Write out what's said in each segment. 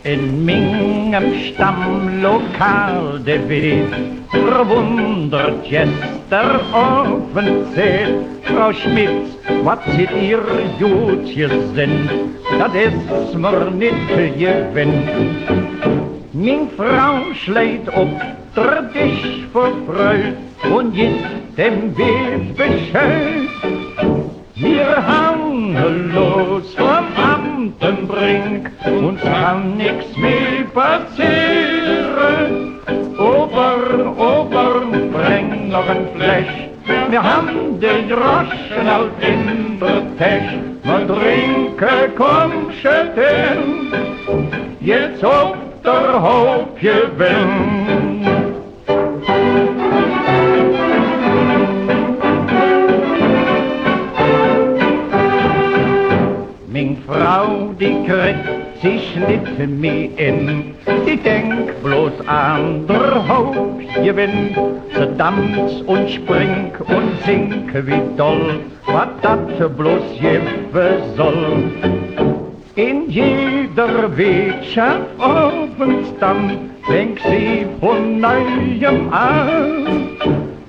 In mingem Stammlokal de Welt verwundert gester Offenzähl. Frau Schmitz, wat zit ihr Jutjes sind, dat is mir nit gewinnt. Min Frau schlägt op der Tisch vor Freude und gibt dem Weg Bescheid. Wir hangen los vom Amtenbrink, uns kann nix mehr passieren. Ober, bring noch ein Flasch, wir haben die Groschen halt in der Tasche. Wir trinken, komm, schütten, jetzt auf der Hauptgewinn. Min Frau, die kriegt sich nicht mehr in, die denkt bloß an der Hauptgewinn. Sie tanzt und springt und singt wie doll, was dat bloß geben soll. In jeder Wirtschaft Ofenstamm fängt sie von neuem an.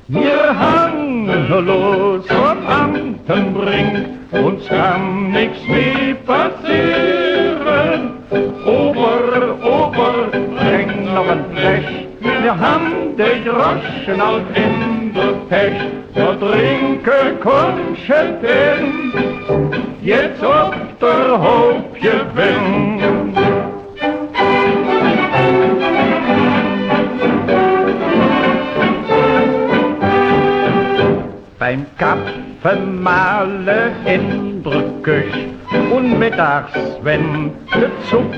Wir hangen los vom Amtenbrink, uns kann nix mehr passieren. Ober, bring noch ein Flasch, wir haben die Groschen alt in der Tasche. Wir trinken, komm, schütten, jetzt auf der Hauptgewinn. Beim Kaffeemahlen in der Küche und mittags, wenn der Zupf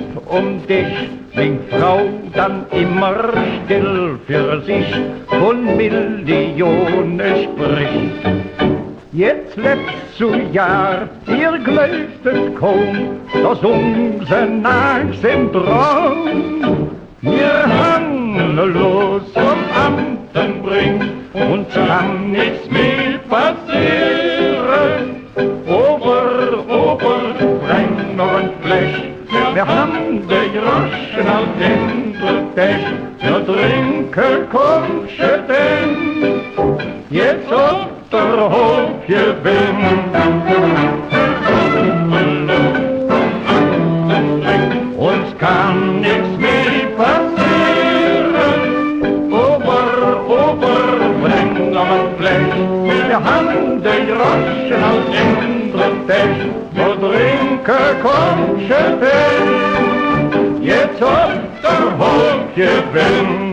dich, min Frau dann immer still für sich von Millionen spricht. Jetzt letztes Jahr, ihr gläubtet kaum, dass unser Nachsyndrom. Wir hangen los vom Amtenbrink, uns kann nichts mehr passieren. Ober, bring noch ein Flasch, wir haben die Groschen halt in der Tasche. Wir trinken, komm, schütten, jetzt auf der Hauptgewinn. Uns kann nichts mehr passieren. Ober, bring noch ein Flasch, wir haben die Groschen halt in der Tasche. Wir trinken, komm, schütten, jetzt auf der Hauptgewinn.